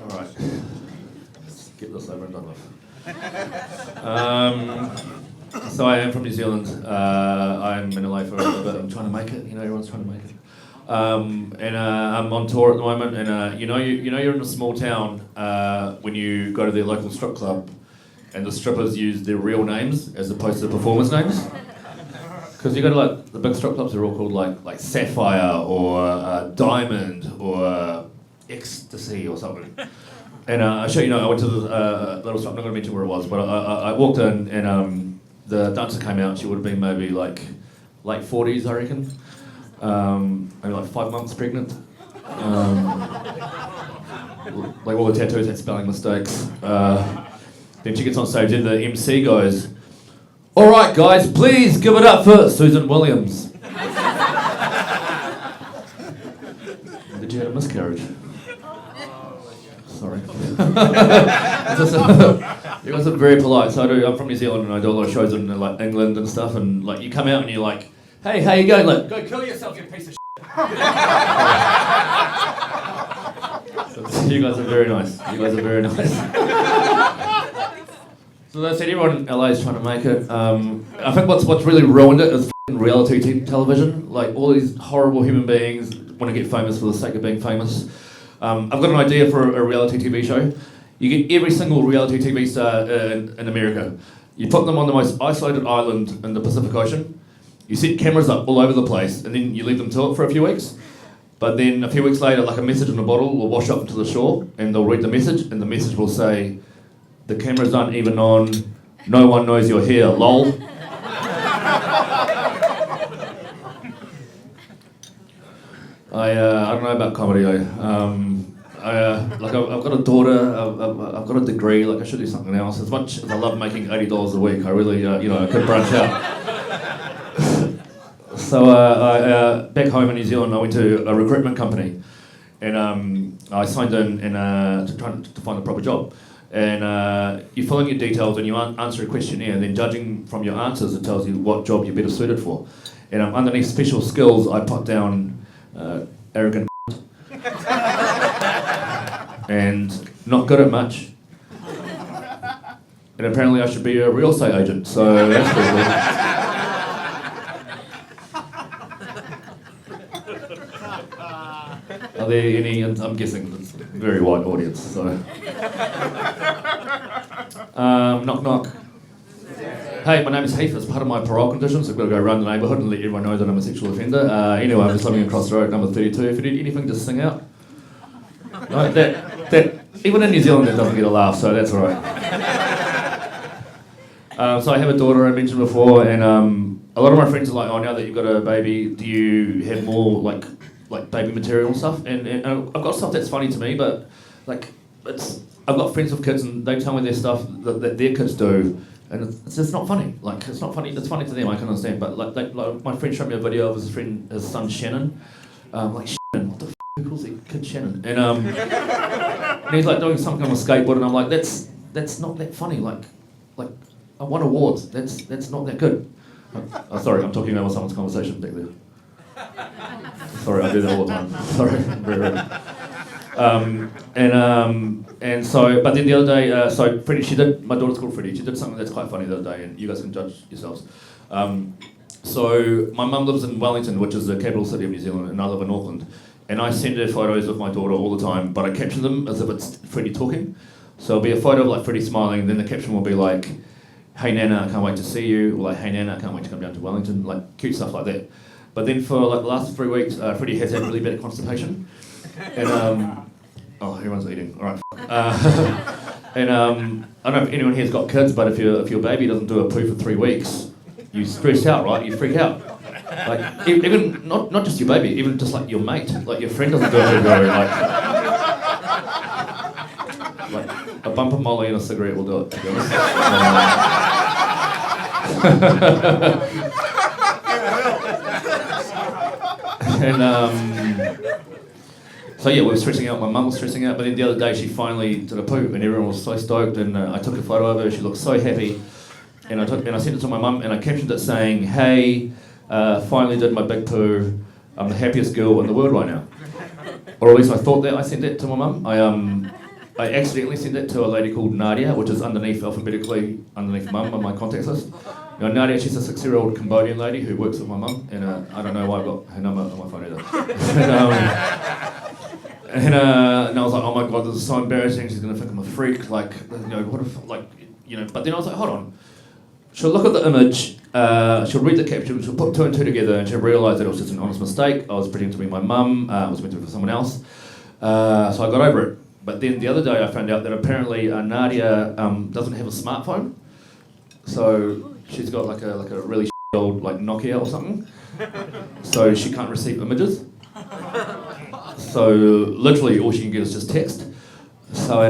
All right. Let's get this over and done with. So I am from New Zealand. I'm in LA for a little bit. I'm trying to make it. You know, everyone's trying to make it. I'm on tour at the moment. And you know you're in a small town when you go to their local strip club, and the strippers use their real names as opposed to performers' names. Because you go to like the big strip clubs, they're all called like Sapphire or Diamond or Ecstasy or something. And I went to the little shop. I'm not going to mention where it was, but I walked in and the dancer came out. She would have been maybe like late 40s, I reckon. Maybe like 5 months pregnant. Like all the tattoos had spelling mistakes. Then she gets on stage and the MC goes, "All right, guys, please give it up for Susan Williams." Did you have a miscarriage? Sorry. You guys are very polite. So I'm from New Zealand and I do a lot of shows in like England and stuff. And like you come out and you're like, "Hey, how you going?" Like, "Go kill yourself, you piece of shit." So you guys are very nice. You guys are very nice. So as I said, everyone in LA is trying to make it. I think what's really ruined it is reality television. Like all these horrible human beings want to get famous for the sake of being famous. I've got an idea for a reality TV show. You get every single reality TV star in America. You put them on the most isolated island in the Pacific Ocean. You set cameras up all over the place, and then you leave them to it for a few weeks. But then a few weeks later, like a message in a bottle will wash up to the shore, and they'll read the message, and the message will say, "The cameras aren't even on. No one knows you're here. Lol." I don't know about comedy. I've got a daughter. I've got a degree. Like I should do something else. As much as I love making $80 a week, I really, I could branch out. So back home in New Zealand, I went to a recruitment company, and I signed in and to try to find a proper job. And you fill in your details and you answer a questionnaire, and then judging from your answers, it tells you what job you're better suited for. And underneath special skills, I put down arrogant and not good at much. And apparently I should be a real estate agent, so that's pretty cool. Are there any? I'm guessing it's a very wide audience, so. Knock knock. Hey, my name is Heath. As part of my parole conditions, I've got to go around the neighbourhood and let everyone know that I'm a sexual offender. Anyway, I'm just living across the road, number 32. If you need anything, just sing out. No, that even in New Zealand, that doesn't get a laugh, so that's all right. So I have a daughter, I mentioned before, and a lot of my friends are like, "Oh, now that you've got a baby, do you have more like baby material and stuff?" And I've got stuff that's funny to me, but like I've got friends with kids, and they tell me their stuff that their kids do. And it's just not funny. Like it's not funny. It's funny to them. I can understand. But like my friend showed me a video of his son Shannon. Like Shannon, what the f*** who calls his kid Shannon? And he's like doing something on a skateboard, and I'm like, that's not that funny. Like I won awards. That's not that good. Oh, sorry, I'm talking over someone's conversation back there. Sorry, I do that all the time. Sorry, very rude. And so, but then the other day, so Freddie, my daughter's called Freddie, she did something that's quite funny the other day, and you guys can judge yourselves. So my mum lives in Wellington, which is the capital city of New Zealand, and I live in Auckland. And I send her photos of my daughter all the time, but I caption them as if it's Freddie talking. So it'll be a photo of like Freddie smiling, and then the caption will be like, "Hey Nana, I can't wait to see you," or like, "Hey Nana, I can't wait to come down to Wellington," like cute stuff like that. But then for like the last 3 weeks, Freddie has had really bad constipation. And oh, everyone's eating. All right. And I don't know if anyone here's got kids, but if your baby doesn't do a poo for 3 weeks, you stress out, right? You freak out. Like even not just your baby, even just like your mate, like your friend doesn't do a poo, like a bump of Molly and a cigarette will do it. To be honest. So yeah, we were stressing out, my mum was stressing out, but then the other day she finally did a poo and everyone was so stoked, and I took a photo of her, she looked so happy, and I sent it to my mum and I captioned it saying, "Hey, finally did my big poo, I'm the happiest girl in the world right now." or at least I thought that I sent that to my mum. I accidentally sent it to a lady called Nadia, which is alphabetically underneath mum on my contacts list. You know, Nadia, she's a 6-year-old Cambodian lady who works with my mum, and I don't know why I've got her number on my phone either. and I was like, oh my god, this is so embarrassing. She's gonna think I'm a freak. Like, you know, what if, like, you know? But then I was like, hold on. She'll look at the image. She'll read the caption. She'll put 2 and 2 together, and she'll realise that it was just an honest mistake. I was pretending to be my mum. I was meant to be for someone else. So I got over it. But then the other day I found out that apparently Nadia doesn't have a smartphone, so she's got like a really old like Nokia or something, so she can't receive images. So literally all she can get is just text. So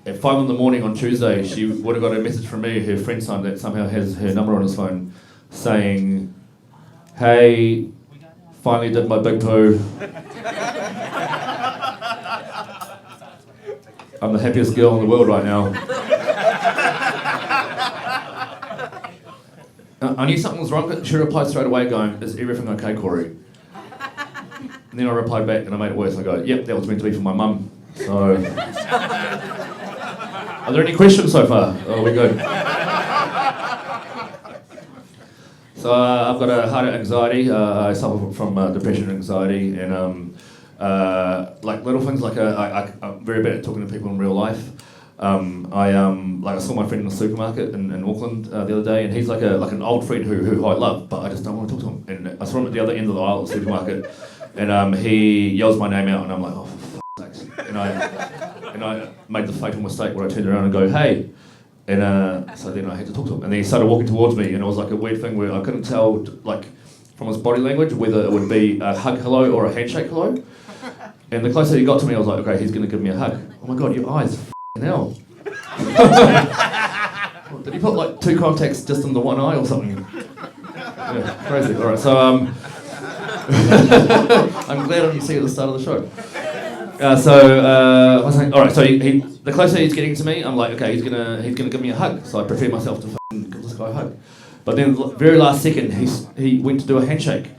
at 5 in the morning on Tuesday, she would have got a message from me, her friend son that somehow has her number on his phone, saying, "Hey, finally did my big poo. I'm the happiest girl in the world right now." I knew something was wrong, but she replied straight away going, "Is everything okay, Cori?" And then I replied back and I made it worse. I go, "Yep, that was meant to be for my mum." So, are there any questions so far? Oh, we're good. So I've got a heart anxiety. I suffer from depression and anxiety, and like little things like I'm very bad at talking to people in real life. I saw my friend in the supermarket in Auckland the other day, and he's like an old friend who I love, but I just don't want to talk to him. And I saw him at the other end of the aisle at the supermarket, and he yells my name out, and I'm like, oh, for f***ing sakes. And I made the fatal mistake where I turned around and go, hey. And so then I had to talk to him, and then he started walking towards me, and it was like a weird thing where I couldn't tell, like, from his body language whether it would be a hug hello or a handshake hello. And the closer he got to me, I was like, okay, he's going to give me a hug. Oh my god, your eyes, f***ing hell. Did he put like 2 contacts just in the one eye or something? Yeah, crazy. Alright, so I'm glad I didn't see at the start of the show. Alright, so the closer he's getting to me, I'm like, okay, he's gonna give me a hug. So I prepare myself to give this guy a hug. But then the very last second, he went to do a handshake.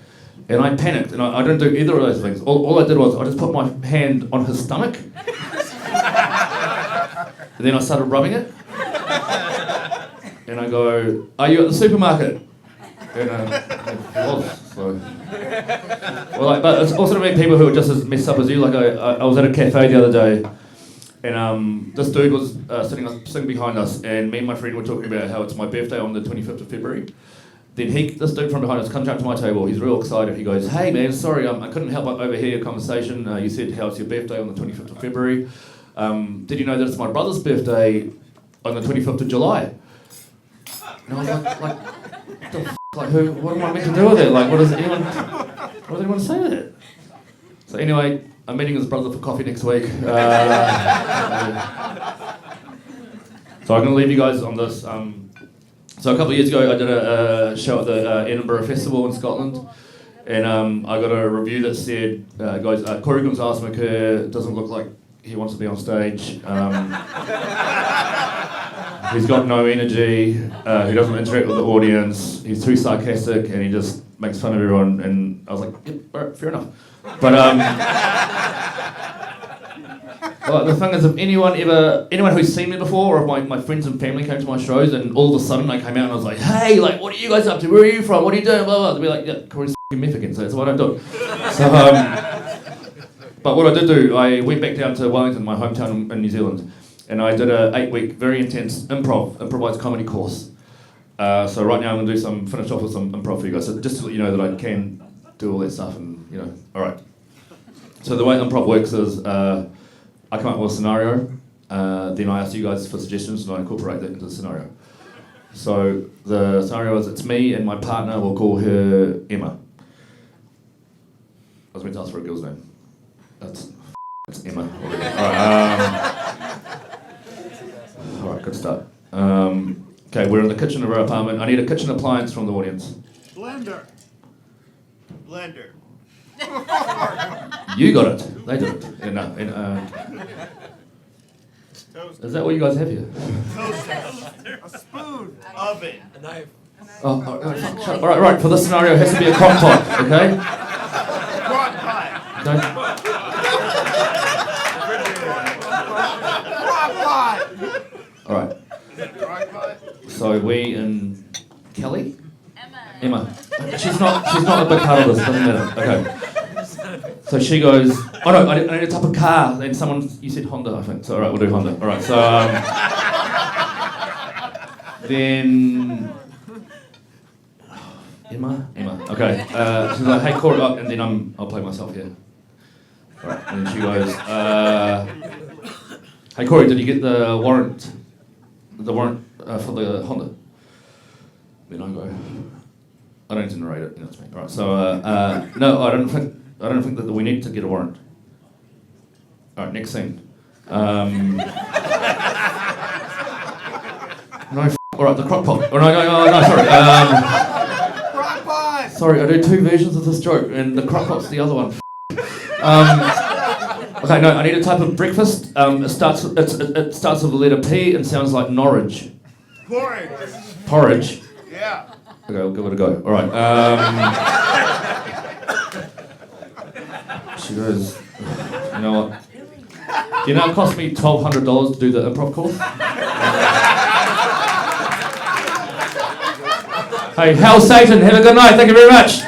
And I panicked, and I didn't do either of those things. All I did was I just put my hand on his stomach, and then I started rubbing it, and I go, "Are you at the supermarket?" And it was, so. Well, but it's also to meet people who are just as messed up as you. Like I was at a cafe the other day, and this dude was sitting behind us, and me and my friend were talking about how it's my birthday on the 25th of February. Then this dude from behind us comes up to my table. He's real excited. He goes, "Hey man, sorry, I couldn't help but overhear your conversation. You said how it's your birthday on the 25th of February. Did you know that it's my brother's birthday on the 25th of July?" And I was like, what the f***? Like, what am I meant to do with it? Like, what does anyone say to that? So anyway, I'm meeting his brother for coffee next week. So I'm going to leave you guys on this. So a couple of years ago, I did a show at the Edinburgh Festival in Scotland, and I got a review that said, Cori Gonzalez-Macuer doesn't look like he wants to be on stage. He's got no energy. He doesn't interact with the audience. He's too sarcastic, and he just makes fun of everyone. And I was like, yep, all right, fair enough. But well, the thing is, if anyone who's seen me before, or if my friends and family came to my shows, and all of a sudden I came out and I was like, hey, like, what are you guys up to? Where are you from? What are you doing? Blah, blah. They'd be like, yeah, Cori's f***ing meth again, so that's what I do. So, but what I did do, I went back down to Wellington, my hometown in New Zealand, and I did a 8-week, very intense improvised comedy course. So right now I'm going to finish off with some improv for you guys, so just to let you know that I can do all that stuff, and, you know, all right. So the way improv works is, I come up with a scenario, then I ask you guys for suggestions, and I incorporate that into the scenario. So the scenario is, it's me and my partner, we'll call her Emma. I was meant to ask for a girl's name. It's Emma. All right, good start. Okay, we're in the kitchen of our apartment. I need a kitchen appliance from the audience. Blender. You got it. They did it. Is that what you guys have here? Toaster. A spoon. Oven. A knife. All right. For this scenario, it has to be a crock pot. Okay. Crock pot. Okay. All right. So we and Kelly? Emma. She's not a big part of this, doesn't matter. Okay. So she goes, oh no, I need a type of car. Then you said Honda, I think. So alright, we'll do Honda. Alright, so then Emma. Okay. She's like, hey Cori, and then I'll play myself here. Alright, and then she goes, hey Cori, did you get the warrant? The warrant for the Honda? Then I go, I don't need to narrate it. That's me. Alright, so no, I don't think that we need to get a warrant. Alright, next scene. Alright, the crock pot. Oh no, sorry. Crock pot! Sorry, I do two versions of this joke, and the crock pot's the other one. Okay, no, I need a type of breakfast. It starts with the letter P and sounds like Norwich. Porridge. Porridge. Yeah. Okay, we'll give it a go. Alright. She goes, you know what? Do you know it cost me $1,200 to do the improv course? Hey, Hell Satan, have a good night. Thank you very much.